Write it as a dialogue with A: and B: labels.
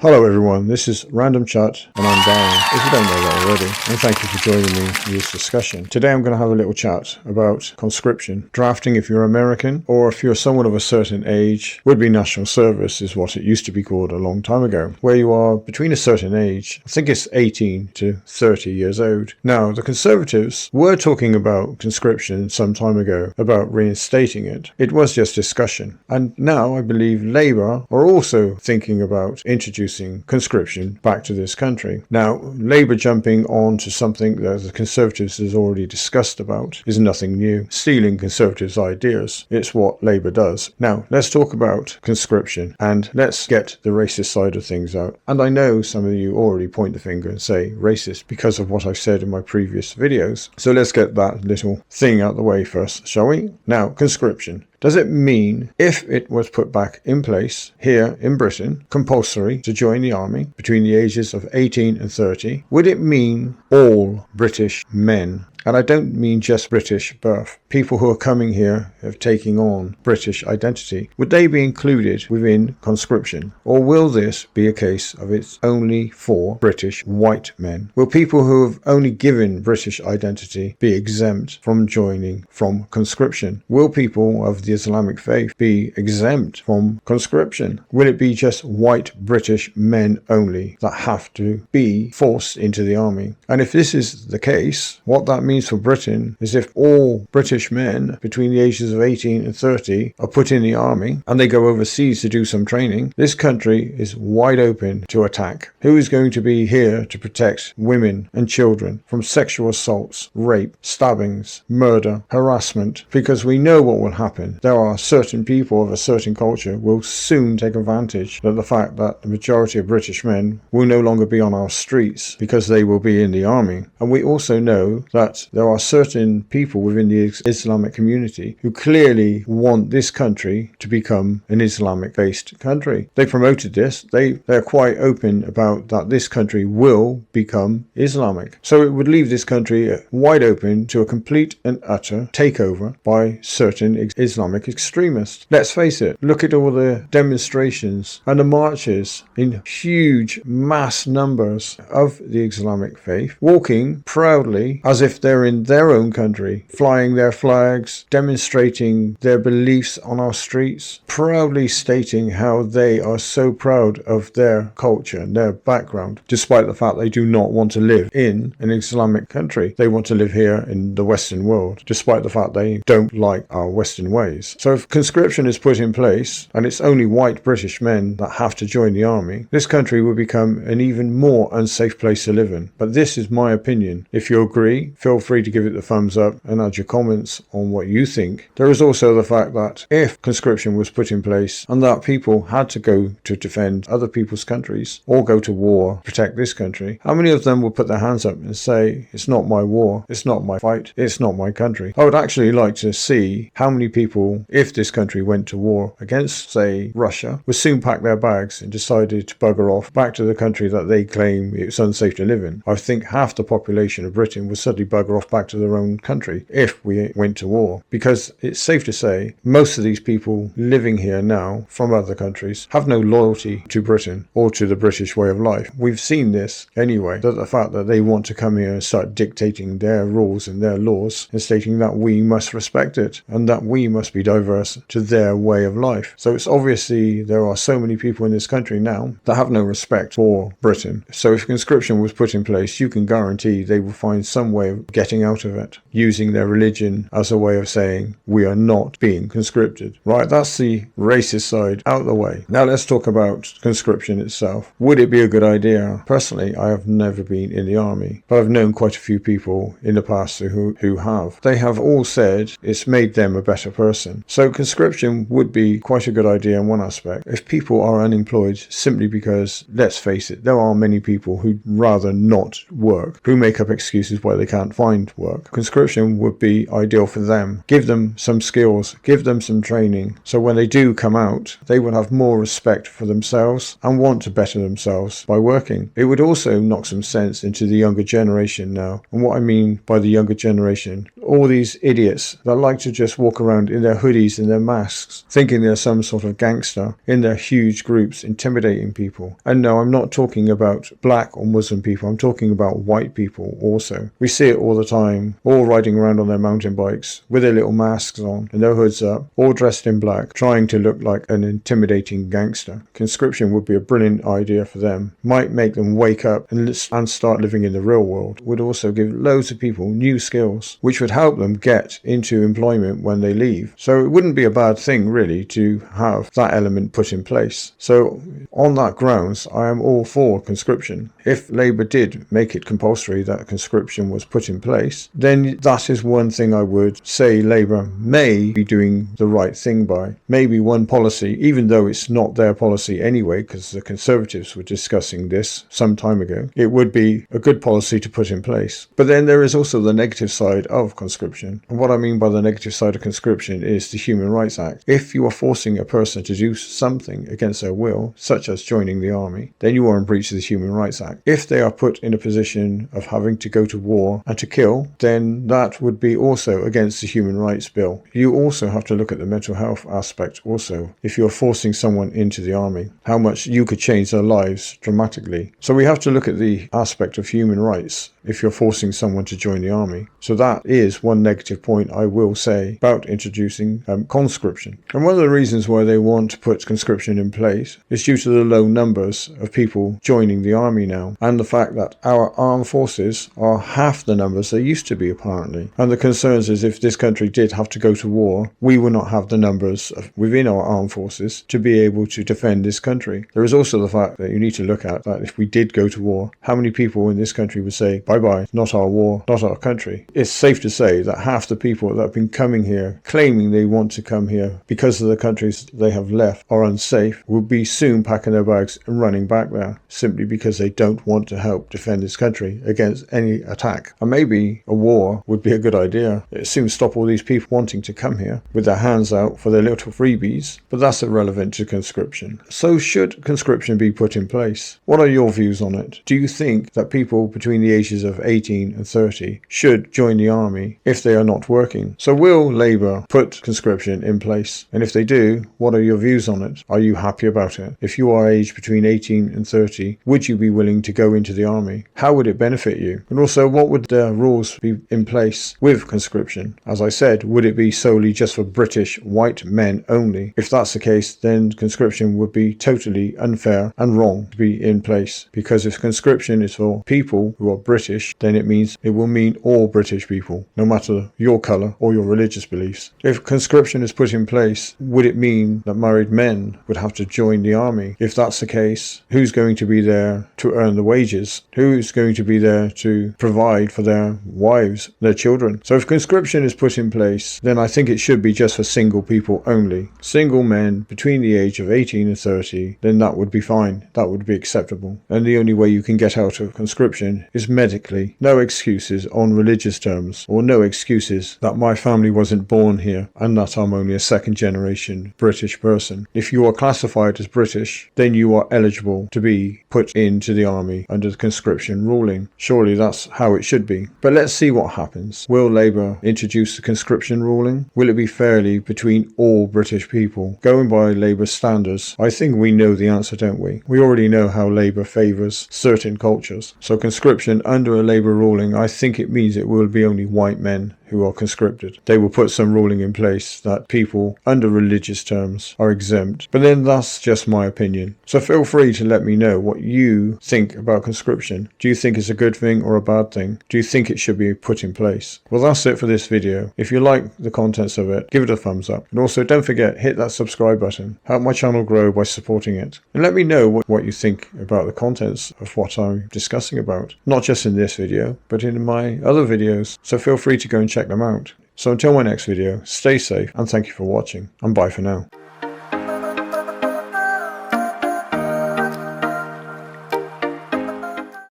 A: Hello everyone, this is Random Chat and I'm Darren, if you don't know that already, and thank you for joining me in this discussion. Today I'm going to have a little chat about conscription. Drafting if you're American, or if you're someone of a certain age, would be national service is what it used to be called a long time ago, where you are between a certain age, I think it's 18 to 30 years old. Now, the Conservatives were talking about conscription some time ago, about reinstating it. It was just discussion. And now I believe Labour are also thinking about introducing conscription back to this country. Now, Labour jumping on to something that the Conservatives has already discussed about is nothing new. Stealing Conservatives' ideas, it's what Labour does. Now, let's talk about conscription and let's get the racist side of things out. And I know some of you already point the finger and say racist because of what I've said in my previous videos. So let's get that little thing out the way first, shall we? Now, conscription. Does it mean if it was put back in place here in Britain, compulsory to join the army between the ages of 18 and 30, would it mean all British men? And I don't mean just British birth. People who are coming here of taking on British identity, would they be included within conscription? Or will this be a case of it's only for British white men? Will people who have only given British identity be exempt from joining from conscription? Will people of the Islamic faith be exempt from conscription? Will it be just white British men only that have to be forced into the army? And if this is the case, what that means for Britain is if all British men between the ages of 18 and 30 are put in the army and they go overseas to do some training, this country is wide open to attack. Who is going to be here to protect women and children from sexual assaults, rape, stabbings, murder, harassment? Because we know what will happen. There are certain people of a certain culture will soon take advantage of the fact that the majority of British men will no longer be on our streets because they will be in the army. And we also know that there are certain people within the Islamic community who clearly want this country to become an Islamic-based country. They promoted this. They're quite open about that this country will become Islamic. So it would leave this country wide open to a complete and utter takeover by certain Islamic extremists. Let's face it, look at all the demonstrations and the marches in huge mass numbers of the Islamic faith, walking proudly as if they're in their own country, flying their flags, demonstrating their beliefs on our streets, proudly stating how they are so proud of their culture and their background, despite the fact they do not want to live in an Islamic country. They want to live here in the Western world, despite the fact they don't like our Western ways. So if conscription is put in place and it's only white British men that have to join the army, this country will become an even more unsafe place to live in. But this is my opinion. If you agree, feel free to give it the thumbs up and add your comments on what you think. There is also the fact that if conscription was put in place and that people had to go to defend other people's countries or go to war, protect this country, how many of them will put their hands up and say, it's not my war, it's not my fight, it's not my country? I would actually like to see how many people, if this country went to war against, say, Russia, would soon pack their bags and decided to bugger off back to the country that they claim it's unsafe to live in. I think half the population of Britain would suddenly bugger off back to their own country if we went to war, because it's safe to say most of these people living here now from other countries have no loyalty to Britain or to the British way of life. We've seen this anyway, that the fact that they want to come here and start dictating their rules and their laws and stating that we must respect it and that we must be diverse to their way of life. So it's obviously there are so many people in this country now that have no respect for Britain. So if conscription was put in place, you can guarantee they will find some way of getting out of it, using their religion as a way of saying we are not being conscripted. Right, that's the racist side out the way. Now let's talk about conscription itself. Would it be a good idea? Personally, I have never been in the army, but I've known quite a few people in the past who have. They have all said it's made them a better person. So conscription would be quite a good idea in one aspect. If people are unemployed simply because, let's face it, there are many people who'd rather not work, who make up excuses why they can't find work. Conscription would be ideal for them. Give them some skills, give them some training, so when they do come out, they would have more respect for themselves and want to better themselves by working. It would also knock some sense into the younger generation now. And what I mean by the younger generation, all these idiots that like to just walk around in their hoodies and their masks, thinking they're some sort of gangster in their huge groups, intimidating people. And no, I'm not talking about black or Muslim people, I'm talking about white people also. We see it all the time, all riding around on their mountain bikes with their little masks on and their hoods up, all dressed in black, trying to look like an intimidating gangster. Conscription would be a brilliant idea for them. Might make them wake up and start living in the real world. Would also give loads of people new skills, which would help them get into employment when they leave. So it wouldn't be a bad thing really to have that element put in place. So on that grounds, I am all for conscription. If Labour did make it compulsory that conscription was put in place, then that is one thing I would say Labour may be doing the right thing by. Maybe one policy, even though it's not their policy anyway, because the Conservatives were discussing this some time ago, it would be a good policy to put in place. But then there is also the negative side of conscription. And what I mean by the negative side of conscription is the Human Rights Act. If you are forcing a person to do something against their will, such as joining the army, then you are in breach of the Human Rights Act. If they are put in a position of having to go to war and to kill, then that would be also against the Human Rights Bill. You also have to look at the mental health aspect also. If you're forcing someone into the army, how much you could change their lives dramatically. So we have to look at the aspect of human rights if you're forcing someone to join the army. So that is one negative point I will say about introducing conscription. And one of the reasons why they want to put conscription in place is due to the low numbers of people joining the army now, and the fact that our armed forces are half the numbers they used to be apparently. And the concerns is if this country did have to go to war, we will not have the numbers within our armed forces to be able to defend this country. There is also the fact that you need to look at that if we did go to war, how many people in this country would say, bye-bye, not our war, not our country. It's safe to say that half the people that have been coming here, claiming they want to come here because of the countries they have left are unsafe, will be soon packing their bags and running back there, simply because they don't want to help defend this country against any attack. And maybe a war would be a good idea. It soon stop all these people wanting to come here with their hands out for their little freebies, but that's irrelevant to conscription. So should conscription be put in place? What are your views on it? Do you think that people between the ages of 18 and 30 should join the army if they are not working? So will Labour put conscription in place? And if they do, what are your views on it? Are you happy about it? If you are aged between 18 and 30, would you be willing to go into the army? How would it benefit you? And also, what would the rules be in place with conscription? As I said, would it be solely just for British white men only? If that's the case, then conscription would be totally unfair and wrong to be in place. Because if conscription is for people who are British, then it will mean all British people, no matter your colour or your religious beliefs. If conscription is put in place, would it mean that married men would have to join the army? If that's the case, who's going to be there to earn the wages? Who's going to be there to provide for their wives, their children? So if conscription is put in place, then I think it should be just for single people only. Single men between the age of 18 and 30, then that would be fine. That would be acceptable. And the only way you can get out of conscription is medically. No excuses on religious terms, or no excuses that my family wasn't born here and that I'm only a second generation British person. If you are classified as British, then you are eligible to be put into the army under the conscription ruling. Surely that's how it should be. But let's see what happens. Will Labour introduce the conscription ruling? Will it be fairly between all British people? Going by Labour's standards, I think we know the answer, don't we? We already know how Labour favours certain cultures. So conscription under a Labour ruling, I think it means it will be only white men who are conscripted. They will put some ruling in place that people under religious terms are exempt. But then that's just my opinion. So feel free to let me know what you think about conscription. Do you think it's a good thing or a bad thing? Do you think it should be put in place? Well, that's it for this video. If you like the contents of it, give it a thumbs up. And also don't forget, hit that subscribe button. Help my channel grow by supporting it. And let me know what you think about the contents of what I'm discussing about. Not just in this video, but in my other videos. So feel free to go and check them out. So until my next video, stay safe and thank you for watching, and bye for now.